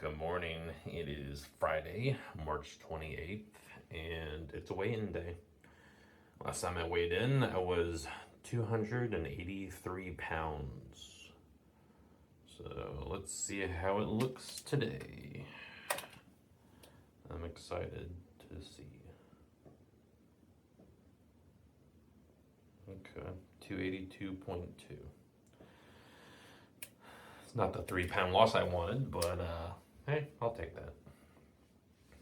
Good morning. It is Friday, March 28th, and it's a weigh-in day. Last time I weighed in, I was 283 pounds. So let's see how it looks today. I'm excited to see. Okay, 282.2. It's not the 3-pound loss I wanted, but hey, I'll take that.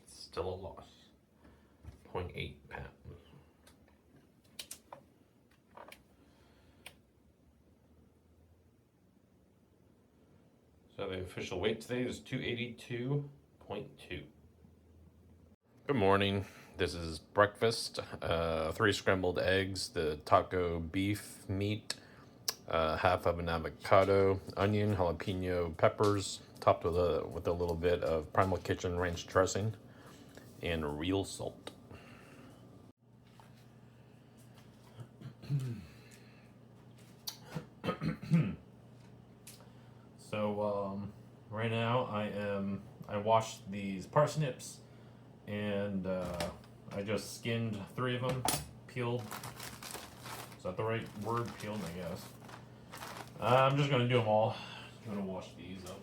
It's still a loss. 0.8 pounds. So the official weight today is 282.2. Good morning. This is breakfast. 3 scrambled eggs, the taco beef meat, half of an avocado, onion, jalapeno peppers, topped with a little bit of Primal Kitchen ranch dressing, and real salt. So right now I washed these parsnips, and I just skinned 3 of them, peeled. Is that the right word? Peeled, I guess. I'm just gonna do them all. I'm gonna wash these up.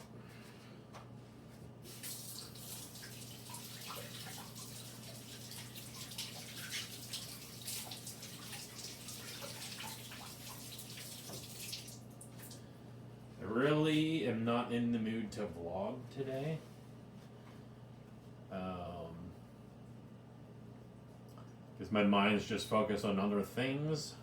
I really am not in the mood to vlog today. Because my mind's just focused on other things.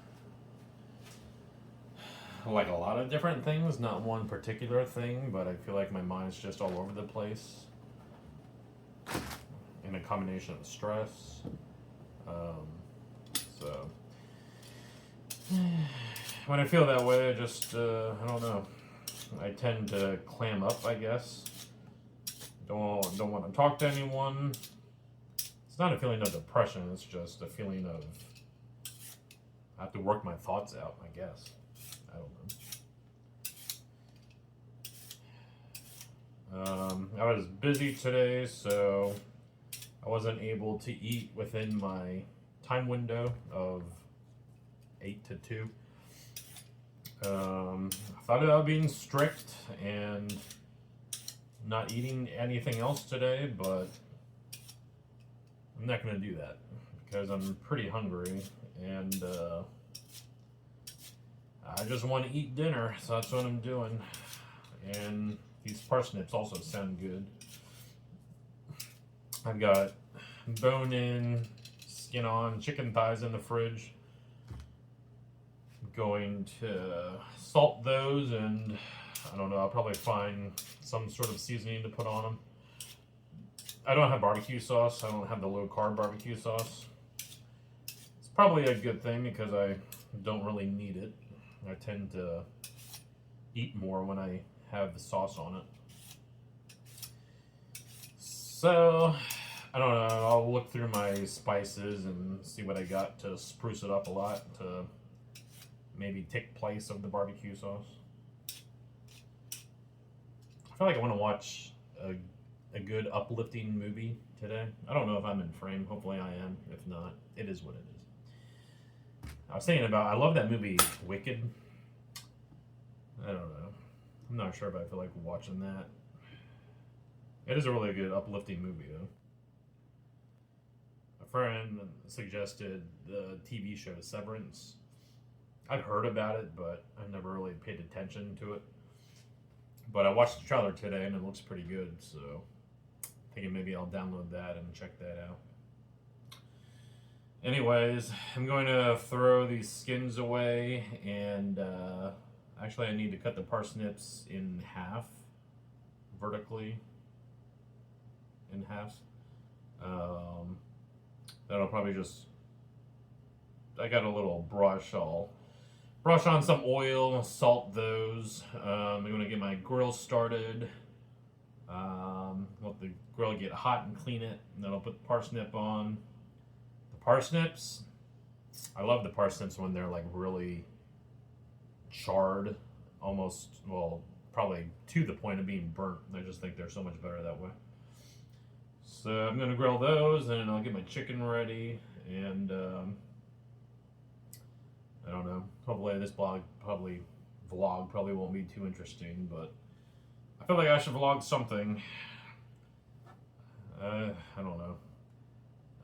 Like a lot of different things, not one particular thing, but I feel like my mind's just all over the place. In a combination of stress. So when I feel that way, I just, I don't know. I tend to clam up, I guess. Don't want to talk to anyone. It's not a feeling of depression, it's just a feeling of I have to work my thoughts out, I guess. I don't know. I was busy today, so I wasn't able to eat within my time window of 8 to 2. I thought about being strict and not eating anything else today, but I'm not going to do that because I'm pretty hungry, and I just want to eat dinner, so that's what I'm doing. And these parsnips also sound good. I've got bone in, skin on, chicken thighs in the fridge. Going to salt those, and I don't know, I'll probably find some sort of seasoning to put on them. I don't have barbecue sauce. I don't have the low-carb barbecue sauce. It's probably a good thing because I don't really need it. I tend to eat more when I have the sauce on it. So, I don't know, I'll look through my spices and see what I got to spruce it up a lot to maybe take place of the barbecue sauce. I feel like I want to watch a good uplifting movie today. I don't know if I'm in frame. Hopefully I am. If not, it is what it is. I was thinking about, I love that movie Wicked. I don't know. I'm not sure, but I feel like watching that. It is a really good uplifting movie, though. A friend suggested the TV show Severance. I've heard about it, but I've never really paid attention to it. But I watched the trailer today, and it looks pretty good, so thinking maybe I'll download that and check that out. Anyways, I'm going to throw these skins away, and actually I need to cut the parsnips in half, vertically in half. That'll probably just, I got a little brush, I'll brush on some oil, salt those. I'm going to get my grill started. Let the grill get hot and clean it, and then I'll put the parsnip on. The parsnips, I love the parsnips when they're like really charred, almost, well, probably to the point of being burnt. I just think they're so much better that way. So I'm gonna grill those, and I'll get my chicken ready, and I don't know. Hopefully this vlog probably won't be too interesting, but I feel like I should vlog something. I don't know.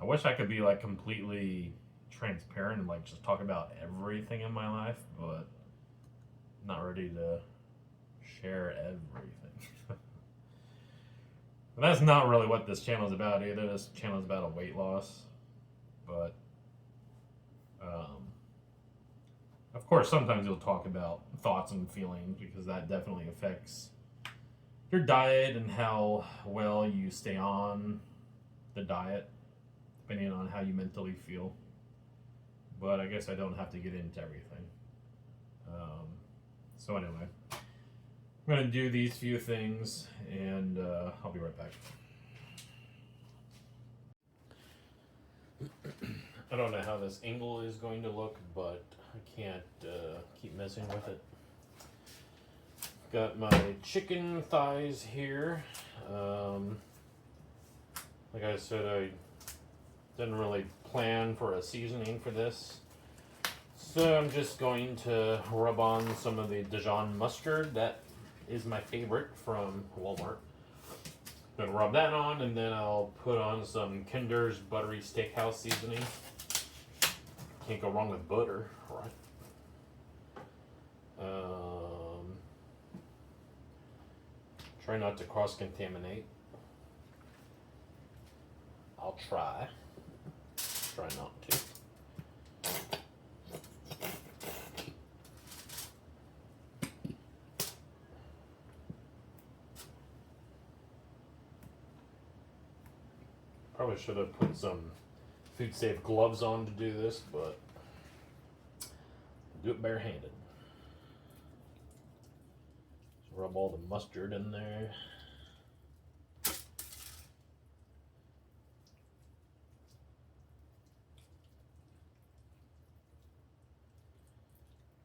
I wish I could be like completely transparent and like just talk about everything in my life, but I'm not ready to share everything. But that's not really what this channel is about either. This channel is about a weight loss, but of course sometimes you'll talk about thoughts and feelings, because that definitely affects your diet and how well you stay on the diet, depending on how you mentally feel. But I guess I don't have to get into everything. So anyway, I'm going to do these few things, and I'll be right back. I don't know how this angle is going to look, but I can't keep messing with it. Got my chicken thighs here. Like I said, I didn't really plan for a seasoning for this. So I'm just going to rub on some of the Dijon mustard. That is my favorite from Walmart. I'm gonna rub that on, and then I'll put on some Kinder's Buttery Steakhouse seasoning. Can't go wrong with butter, right? Try not to cross-contaminate. I'll try. Try not to. Probably should have put some food safe gloves on to do this, but I'll do it barehanded. Just rub all the mustard in there.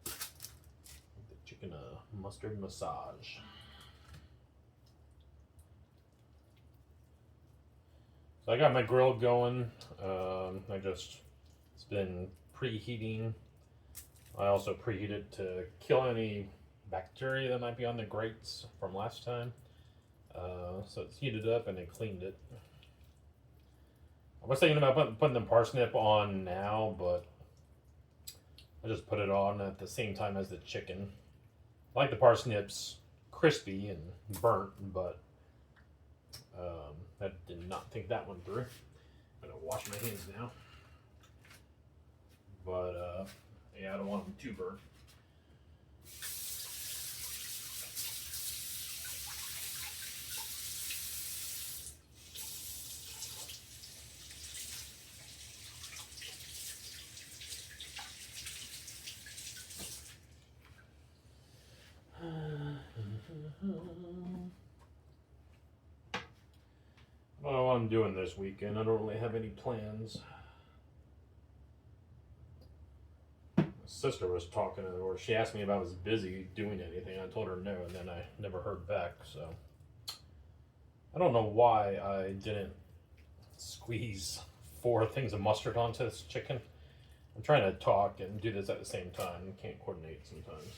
Give the chicken a mustard massage. So I got my grill going. It's been preheating. I also preheated to kill any bacteria that might be on the grates from last time. So it's heated up and it cleaned it. I was thinking about putting the parsnip on now, but I just put it on at the same time as the chicken. I like the parsnips crispy and burnt, but I did not think that one through. I'm gonna wash my hands now. But yeah, I don't want them too burnt. I don't know what I'm doing this weekend. I don't really have any plans. My sister was talking to her, or she asked me if I was busy doing anything. I told her no, and then I never heard back. So I don't know why I didn't squeeze 4 things of mustard onto this chicken. I'm trying to talk and do this at the same time. Can't coordinate sometimes.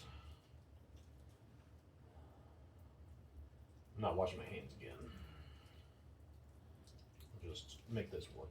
I'm not washing my hands again. Just make this work.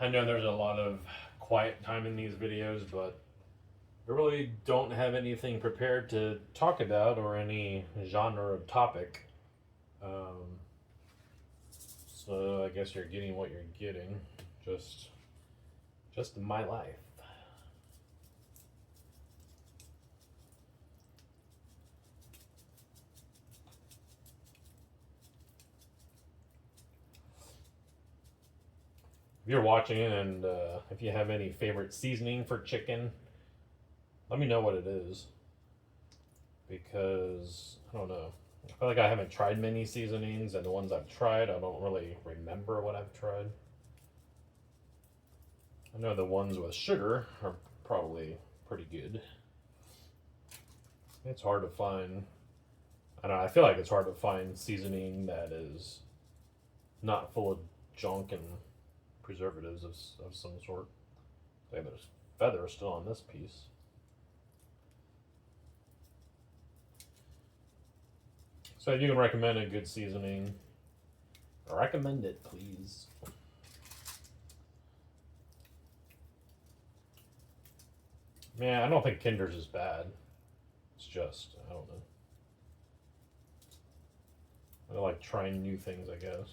I know there's a lot of quiet time in these videos, but I really don't have anything prepared to talk about or any genre of topic. So So I guess you're getting what you're getting. Just my life. If you're watching and if you have any favorite seasoning for chicken, let me know what it is. Because, I don't know. I feel like I haven't tried many seasonings, and the ones I've tried, I don't really remember what I've tried. I know the ones with sugar are probably pretty good. It's hard to find. I don't know, I feel like it's hard to find seasoning that is not full of junk and preservatives of some sort. I think there's feathers still on this piece. So if you can recommend a good seasoning, recommend it, please. Man, I don't think Kinder's is bad. It's just, I don't know. I like trying new things, I guess.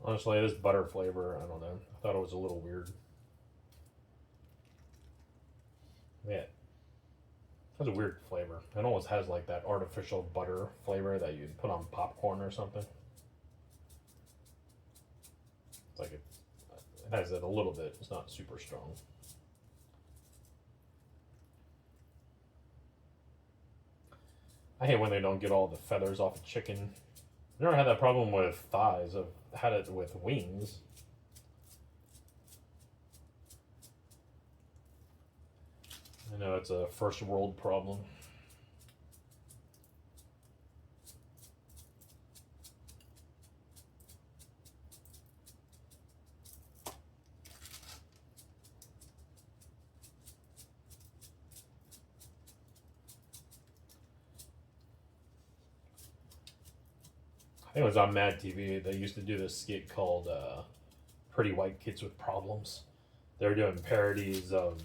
Honestly, this butter flavor, I don't know. I thought it was a little weird. Yeah. It has a weird flavor. It almost has like that artificial butter flavor that you'd put on popcorn or something. It's like it has it a little bit. It's not super strong. I hate when they don't get all the feathers off of chicken. I've never had that problem with thighs. I've had it with wings. I know it's a first world problem. I think it was on Mad TV. They used to do this skit called Pretty White Kids with Problems. They were doing parodies of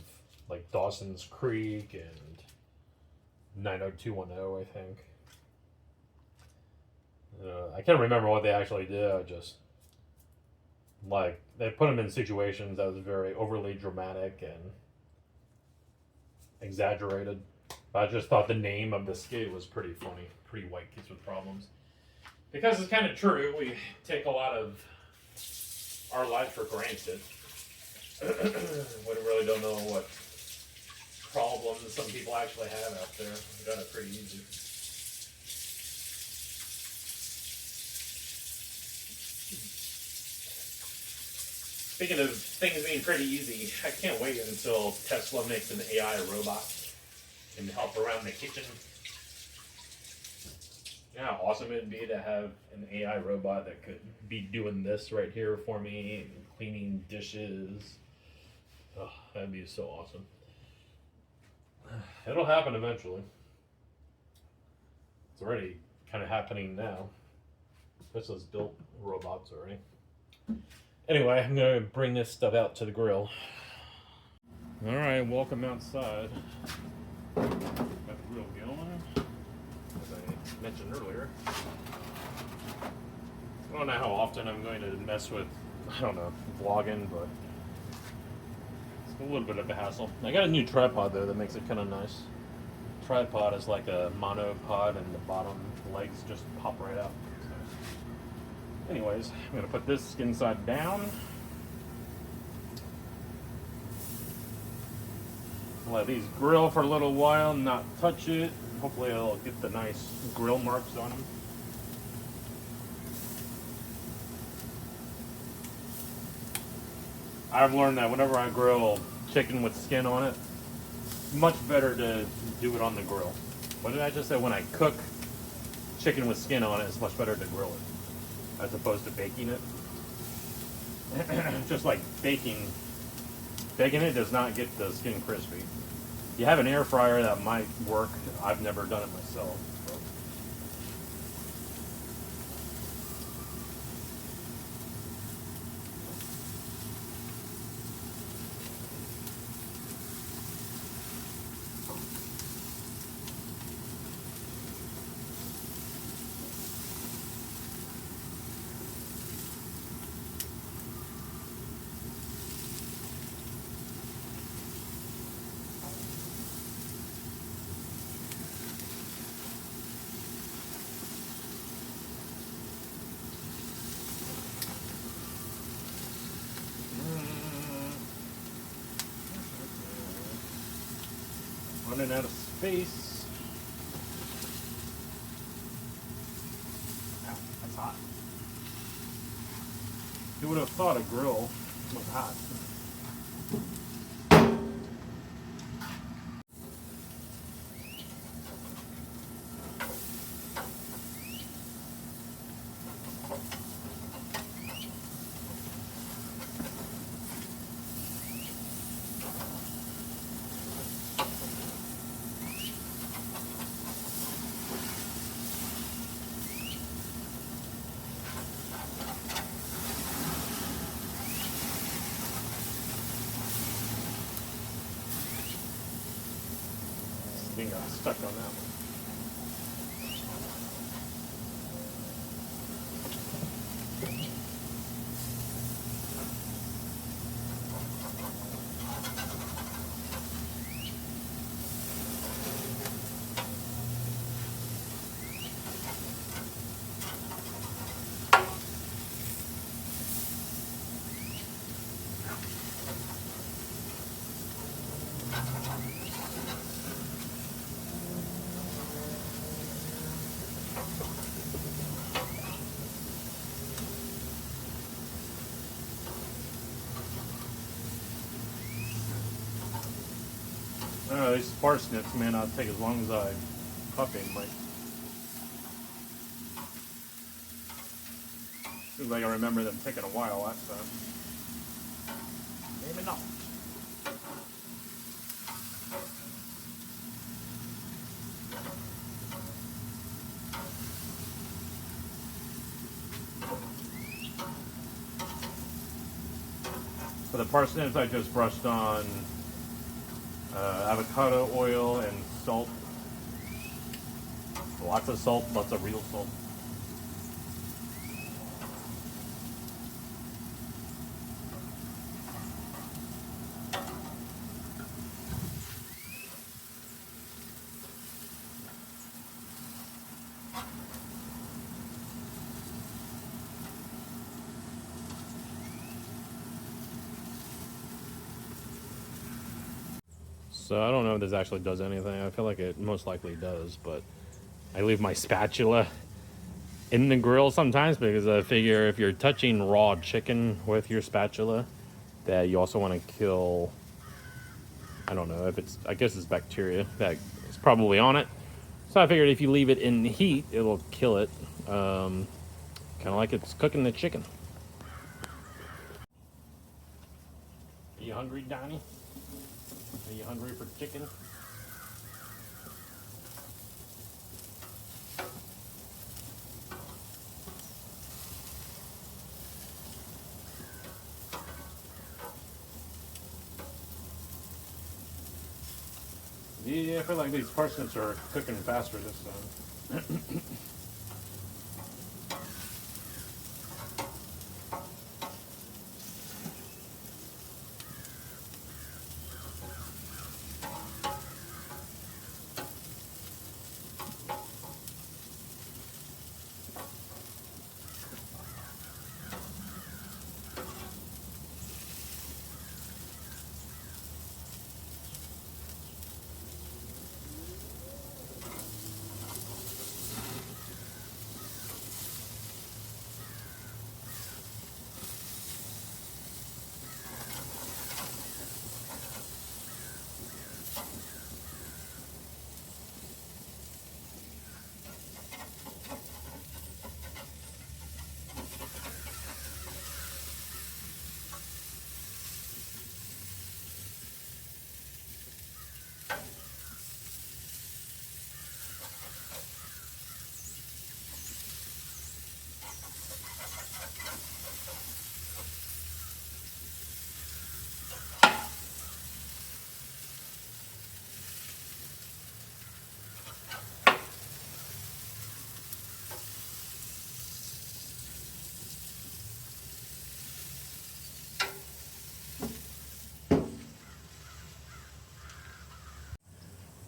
like Dawson's Creek and 90210, I think. I can't remember what they actually did. I just like they put them in situations that was very overly dramatic and exaggerated. But I just thought the name of the skit was pretty funny. Pretty White Kids with Problems. Because it's kind of true, we take a lot of our lives for granted. We really don't know what problems some people actually have out there. We've got it pretty easy. Speaking of things being pretty easy, I can't wait until Tesla makes an AI robot and help around the kitchen. You know how awesome it'd be to have an AI robot that could be doing this right here for me, and cleaning dishes. Oh, that'd be so awesome. It'll happen eventually. It's already kind of happening now. Tesla's built robots already. Anyway, I'm going to bring this stuff out to the grill. Alright, welcome outside. Got the grill going, as I mentioned earlier. I don't know how often I'm going to mess with, I don't know, vlogging, but it's a little bit of a hassle. I got a new tripod though that makes it kind of nice. Tripod is like a monopod and the bottom legs just pop right out. Anyways, I'm going to put this skin side down. Let these grill for a little while, not touch it. Hopefully it'll get the nice grill marks on them. I've learned that whenever I grill chicken with skin on it, it's much better to do it on the grill. What did I just say? When I cook chicken with skin on it, it's much better to grill it as opposed to baking it. Just like baking it does not get the skin crispy. You have an air fryer that might work. I've never done it myself. So. running out of space. Ow, that's hot. You would have thought a grill was hot. Thing got stuck on that one. These parsnips may not take as long as I thought they might. Seems like I remember them taking a while last time. Maybe not. For the parsnips, I just brushed on avocado oil and salt. Lots of salt, lots of real salt. So I don't know if this actually does anything. I feel like it most likely does, but I leave my spatula in the grill sometimes because I figure if you're touching raw chicken with your spatula, that you also want to kill, I don't know if it's, I guess it's bacteria that is probably on it. So I figured if you leave it in the heat, it'll kill it. Kind of like it's cooking the chicken. Are you hungry, Donnie? Are you hungry for chicken? Yeah, I feel like these parsnips are cooking faster this time.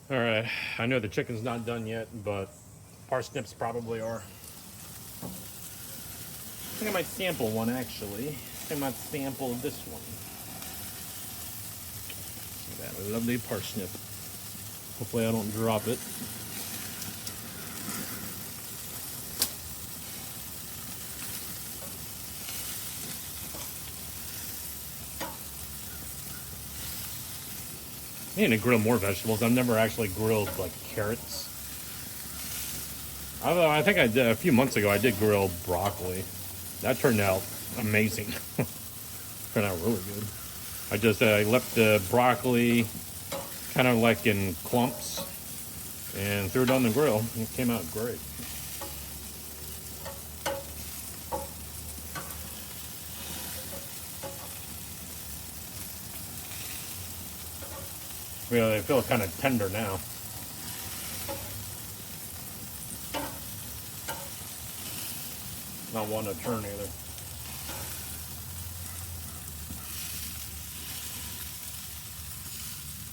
All right, I know the chicken's not done yet, but parsnips probably are. I think I might sample one actually. I think I might sample this one. That lovely parsnip. Hopefully I don't drop it. I need to grill more vegetables. I've never actually grilled like carrots. Although I think I did a few months ago. I did grill broccoli. That turned out amazing. Turned out really good. I left the broccoli kind of like in clumps and threw it on the grill. It came out great. Really, they feel kind of tender now. Not one to turn either.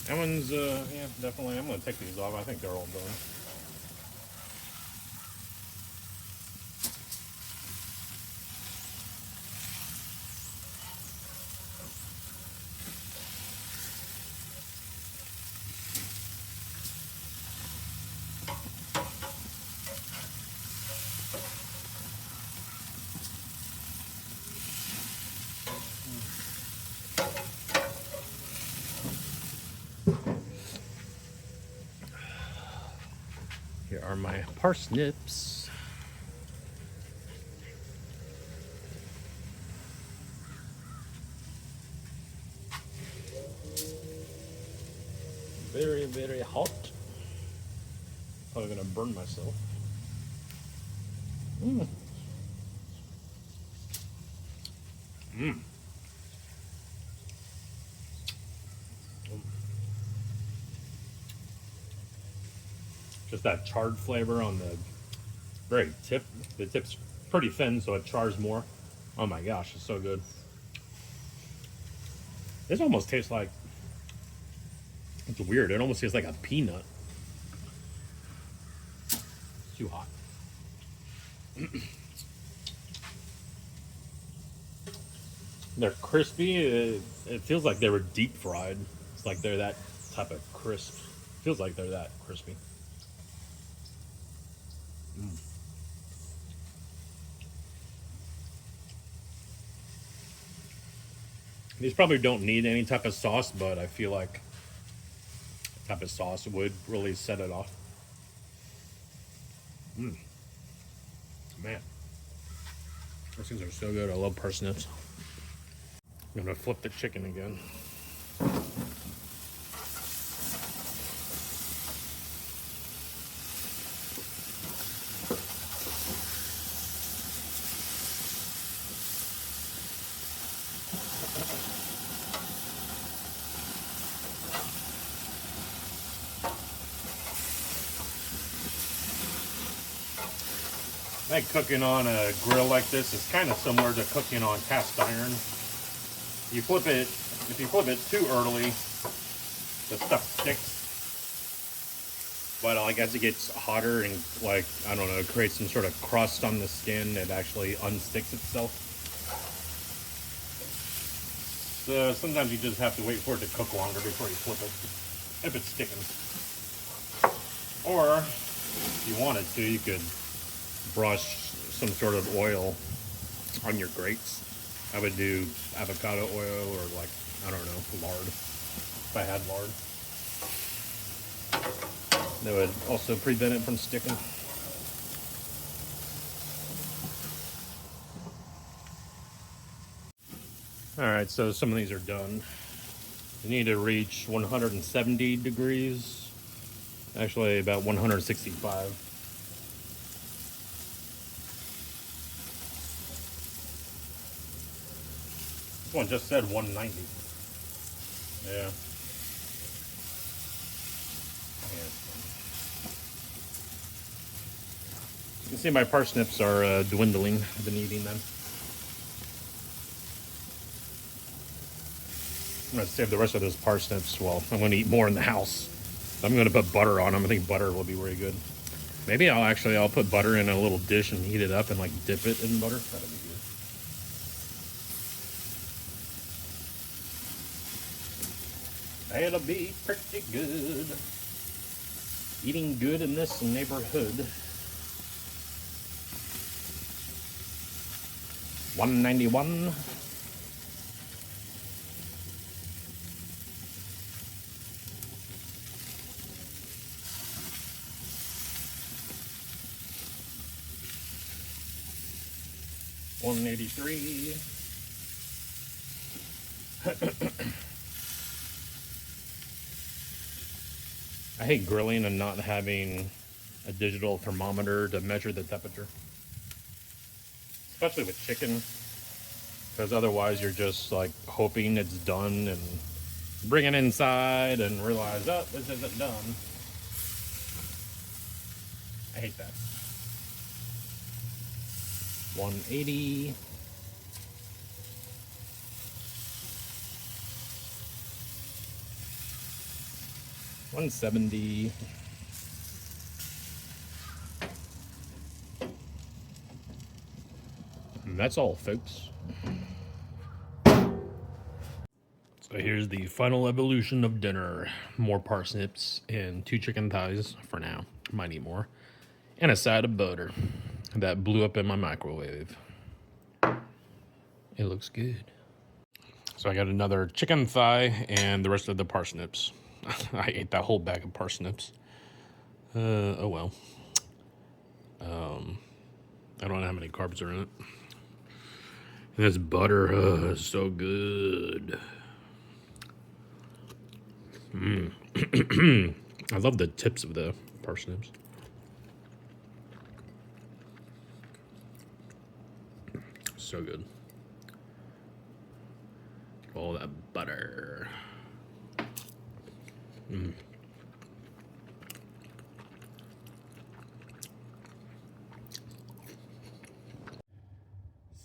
That one's, yeah, definitely. I'm going to take these off. I think they're all done. Here are my parsnips. Very, very hot. Probably gonna burn myself. Mmm. Mmm. Just that charred flavor on the very tip. The tip's pretty thin, so it chars more. Oh my gosh, it's so good. This almost tastes like, it's weird, it almost tastes like a peanut. It's too hot. They're crispy. It feels like they were deep fried. It's like they're that type of crisp. Feels like they're that crispy. These probably don't need any type of sauce, but I feel like a type of sauce would really set it off. Man, those things are so good. I love parsnips. I'm gonna flip the chicken again. I think cooking on a grill like this is kind of similar to cooking on cast iron. You flip it, if you flip it too early, the stuff sticks. But like as it gets hotter and like, I don't know, creates some sort of crust on the skin, it actually unsticks itself. So sometimes you just have to wait for it to cook longer before you flip it, if it's sticking. Or if you wanted to, you could brush some sort of oil on your grates. I would do avocado oil or like, I don't know, lard, if I had lard. That would also prevent it from sticking. Alright, so some of these are done. You need to reach 170 degrees. Actually about 165. This one just said 190. Yeah. You can see my parsnips are dwindling. I've been eating them. I'm going to save the rest of those parsnips. Well, I'm going to eat more in the house. I'm going to put butter on them. I think butter will be really good. Maybe I'll put butter in a little dish and heat it up and like dip it in butter. That'll be good. That'll be pretty good. Eating good in this neighborhood. 191. $183. I hate grilling and not having a digital thermometer to measure the temperature, especially with chicken, because otherwise you're just like hoping it's done and bring it inside and realize, oh, this isn't done. I hate that. 180. $170. And that's all, folks. So here's the final evolution of dinner. More parsnips and 2 chicken thighs for now. Might need more. And a side of butter that blew up in my microwave. It looks good. So I got another chicken thigh and the rest of the parsnips. I ate that whole bag of parsnips. Oh well. I don't know how many carbs are in it. And this butter, so good. I love the tips of the parsnips. So good. All that butter.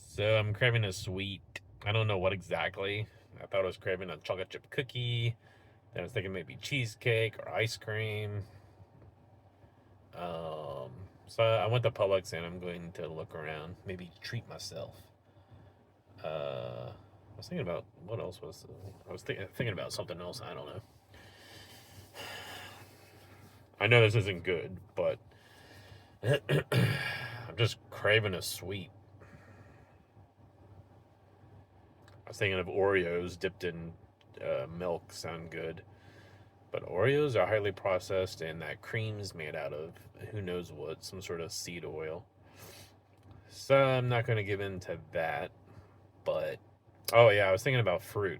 So I'm craving a sweet. I don't know what exactly. I thought I was craving a chocolate chip cookie. Then I was thinking maybe cheesecake or ice cream. So I went to Publix and I'm going to look around, maybe treat myself. I was thinking about what else was. I was thinking about something else. I don't know. I know this isn't good, but I'm just craving a sweet. I was thinking of Oreos dipped in milk. Sound good. But Oreos are highly processed, and that cream's made out of who knows what, some sort of seed oil. So I'm not going to give in to that. But, oh yeah, I was thinking about fruit.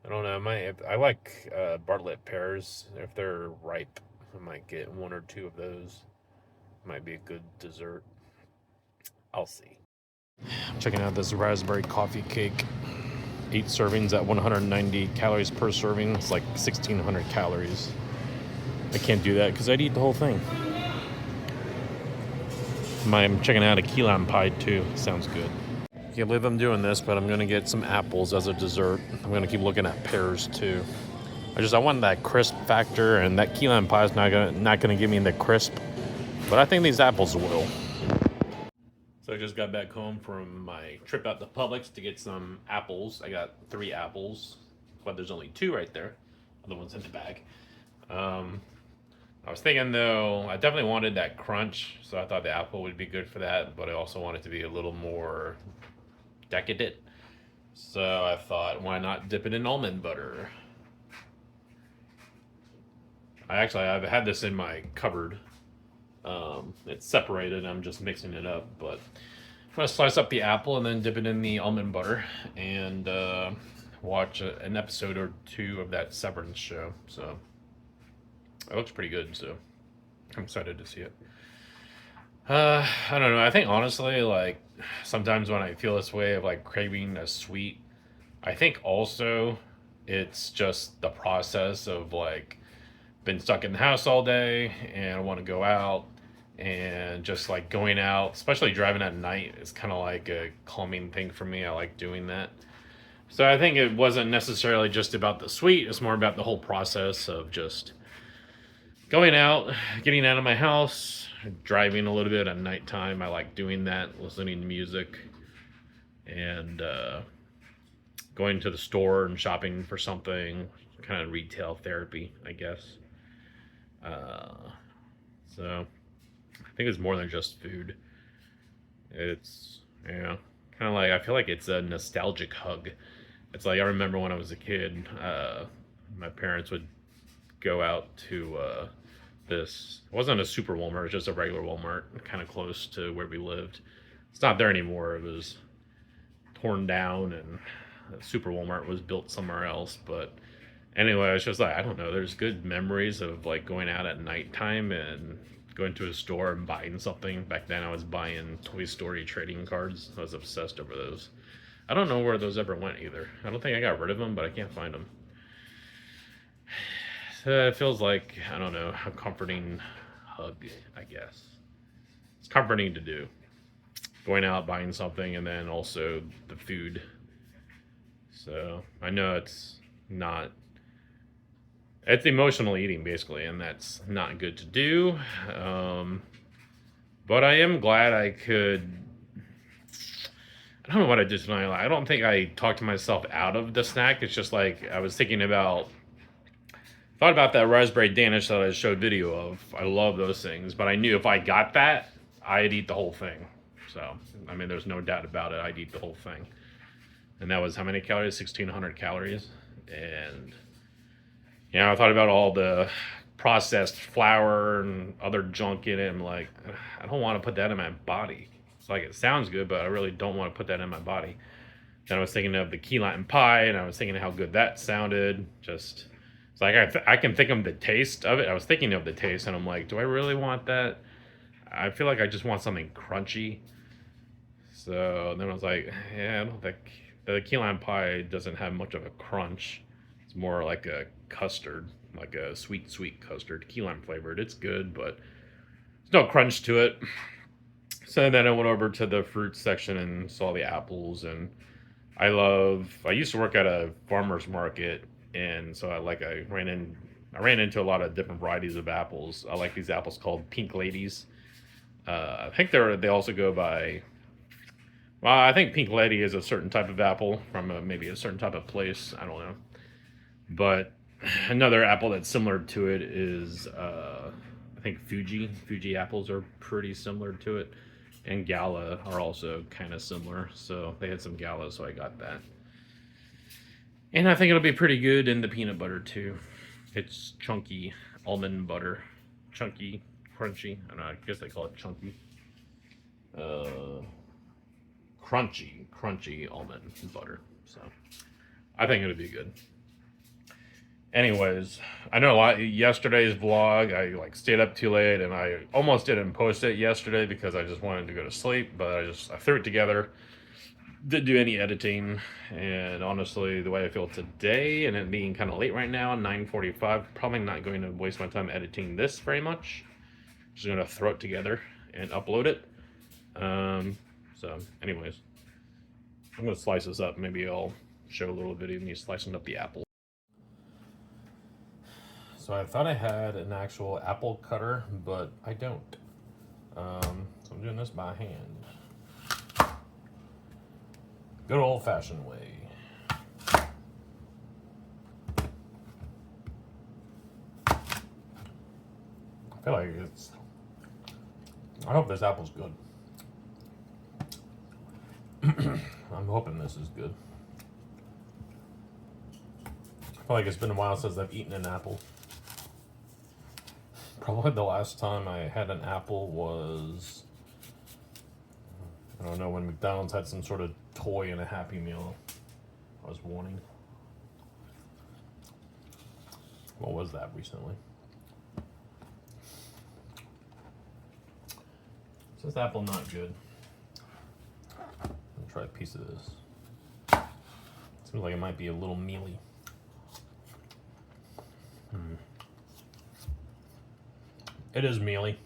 I don't know. I like Bartlett pears. If they're ripe, I might get 1 or 2 of those. Might be a good dessert. I'll see. Checking out this raspberry coffee cake. 8 servings at 190 calories per serving. It's like 1,600 calories. I can't do that because I'd eat the whole thing. I'm checking out a key lime pie too. Sounds good. Can't believe I'm doing this, but I'm gonna get some apples as a dessert. I'm gonna keep looking at pears too. I want that crisp factor, and that key lime pie is not gonna give me the crisp, but I think these apples will. So I just got back home from my trip out to Publix to get some apples. I got 3 apples, but there's only 2 right there. Other one's in the bag. I was thinking though, I definitely wanted that crunch, so I thought the apple would be good for that, but I also wanted to be a little more decadent. So I thought, why not dip it in almond butter? I've had this in my cupboard. It's separated, I'm just mixing it up, but I'm gonna slice up the apple and then dip it in the almond butter and watch an episode or 2 of that Severance show. So it looks pretty good, so I'm excited to see it. I don't know. I think honestly, like sometimes when I feel this way of like craving a sweet, I think also it's just the process of like been stuck in the house all day and I want to go out, and just like going out, especially driving at night, is kind of like a calming thing for me. I like doing that. So I think it wasn't necessarily just about the sweet, it's more about the whole process of just going out, getting out of my house, driving a little bit at nighttime. I like doing that, listening to music, and going to the store and shopping for something, kind of retail therapy, I guess. So I think it's more than just food. It's, yeah, kind of like, I feel like it's a nostalgic hug. It's like, I remember when I was a kid, my parents would go out to this, it wasn't a super Walmart, it was just a regular Walmart, kind of close to where we lived. It's not there anymore. It was torn down, and the super Walmart was built somewhere else. But anyway, it's just like, I don't know, there's good memories of like going out at nighttime and going to a store and buying something. Back then I was buying Toy Story trading cards. I was obsessed over those. I don't know where those ever went either. I don't think I got rid of them, but I can't find them. So it feels like, I don't know, a comforting hug, I guess. It's comforting to do. Going out, buying something, and then also the food. So I know it's not, it's emotional eating basically, and that's not good to do. But I am glad I could, I don't know what I did tonight. I don't think I talked myself out of the snack. It's just like I was thinking about, thought about that raspberry Danish that I showed video of. I love those things, but I knew if I got that, I'd eat the whole thing. So, I mean, there's no doubt about it. I'd eat the whole thing. And that was how many calories? 1,600 calories. And, you know, I thought about all the processed flour and other junk in it. I'm like, I don't want to put that in my body. It's like, it sounds good, but I really don't want to put that in my body. Then I was thinking of the key lime pie, and I was thinking of how good that sounded. Just, it's like, I can think of the taste of it. I was thinking of the taste, and I'm like, do I really want that? I feel like I just want something crunchy. So then I was like, yeah, I don't think the key lime pie doesn't have much of a crunch. It's more like a custard, like a sweet custard, key lime flavored. It's good, but there's no crunch to it. So then I went over to the fruit section and saw the apples, and I used to work at a farmer's market, and so I ran into a lot of different varieties of apples. I like these apples called Pink Ladies. I think they also go by, well, I think Pink Lady is a certain type of apple from maybe a certain type of place. I don't know. But another apple that's similar to it is, I think Fuji. Fuji apples are pretty similar to it. And Gala are also kind of similar. So they had some Gala, so I got that. And I think it'll be pretty good in the peanut butter too. It's chunky almond butter. Chunky, crunchy. I don't know, I guess they call it chunky. Crunchy almond butter. So I think it'll be good. Anyways, I know yesterday's vlog, I stayed up too late, and I almost didn't post it yesterday because I just wanted to go to sleep, but I threw it together. Didn't do any editing, and honestly, the way I feel today, and it being kind of late right now, 9:45, probably not going to waste my time editing this very much. Just going to throw it together and upload it. So anyways, I'm going to slice this up. Maybe I'll show a little video of me slicing up the apple. So I thought I had an actual apple cutter, but I don't. So I'm doing this by hand. Good old-fashioned way. I feel like I hope this apple's good. I'm hoping this is good. I feel like it's been a while since I've eaten an apple. Probably the last time I had an apple was, I don't know, when McDonald's had some sort of toy in a Happy Meal I was wanting. What was that recently? Is this apple not good? I'm gonna try a piece of this. Seems like it might be a little mealy. It is mealy.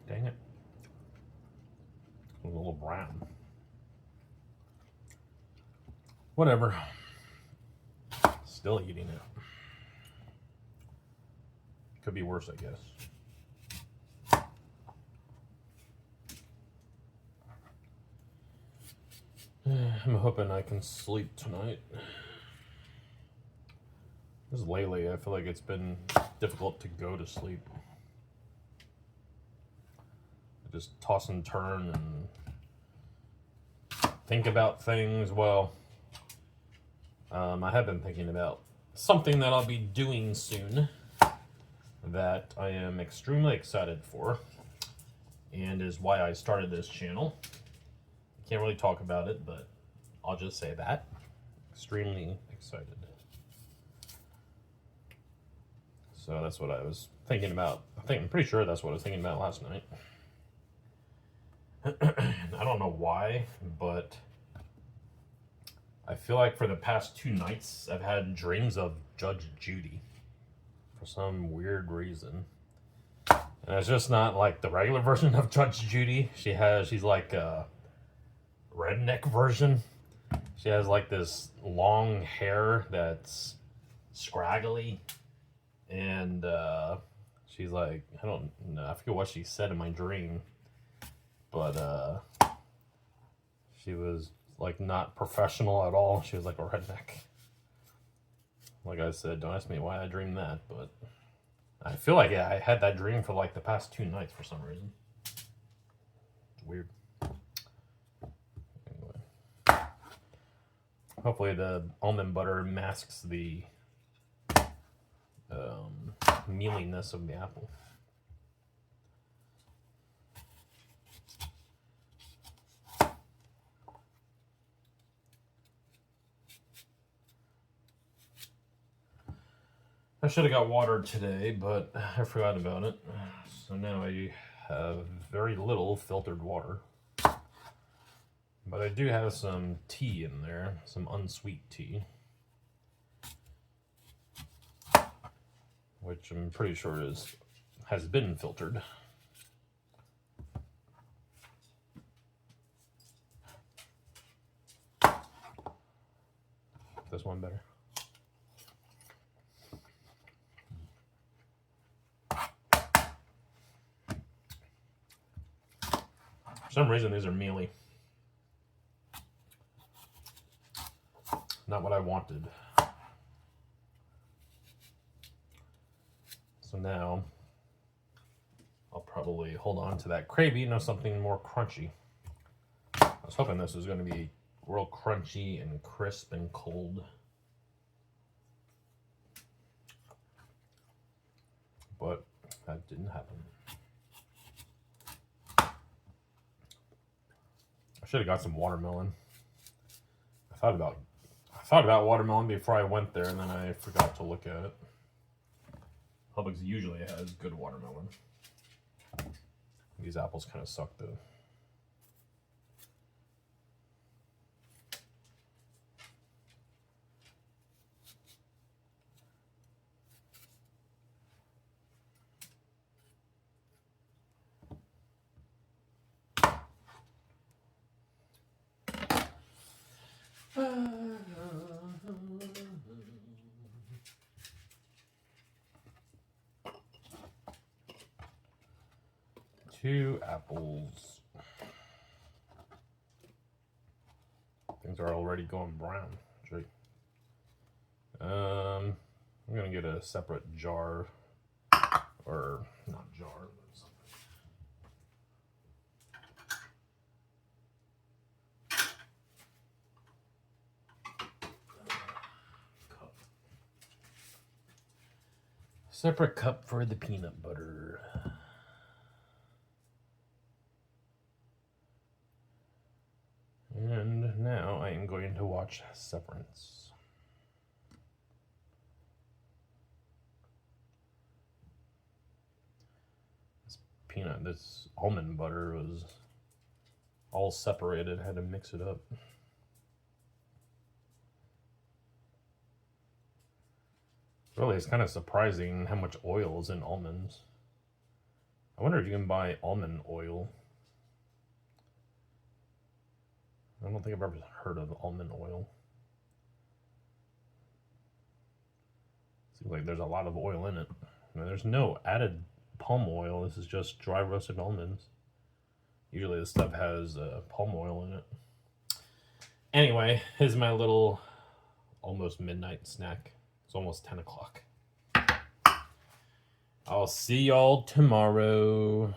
Dang it. A little brown. Whatever. Still eating it. Could be worse, I guess. I'm hoping I can sleep tonight. Just lately, I feel like it's been difficult to go to sleep. I just toss and turn and think about things. Well, I have been thinking about something that I'll be doing soon that I am extremely excited for, and is why I started this channel. I can't really talk about it, but I'll just say that. Extremely excited. So that's what I was thinking about. I'm pretty sure that's what I was thinking about last night. I don't know why, but I feel like for the past 2 nights I've had dreams of Judge Judy for some weird reason. And it's just not like the regular version of Judge Judy. She's like a redneck version. She has like this long hair that's scraggly. And she's like, I don't know, I forget what she said in my dream. But she was like not professional at all. She was like a redneck. Like I said, don't ask me why I dreamed that, but I feel like I had that dream for like the past 2 nights for some reason. It's weird. Anyway. Hopefully the almond butter masks the mealiness of the apple. I should have got water today, but I forgot about it. So now I have very little filtered water. But I do have some tea in there, some unsweet tea. Which I'm pretty sure has been filtered. This one better. For some reason, these are mealy. Not what I wanted. So now, I'll probably hold on to that craving of something more crunchy. I was hoping this was going to be real crunchy and crisp and cold. But that didn't happen. I should have got some watermelon. I thought about watermelon before I went there, and then I forgot to look at it. Publix usually has good watermelon. These apples kind of suck though. Two apples. Things are already going brown. I'm gonna get a separate jar, or not jar, but something. Cup. Separate cup for the peanut butter. And now I am going to watch Severance. This almond butter was all separated. I had to mix it up. Really, it's kind of surprising how much oil is in almonds. I wonder if you can buy almond oil. I don't think I've ever heard of almond oil. Seems like there's a lot of oil in it. Now, there's no added palm oil. This is just dry roasted almonds. Usually this stuff has palm oil in it. Anyway, here's my little almost midnight snack. It's almost 10 o'clock. I'll see y'all tomorrow.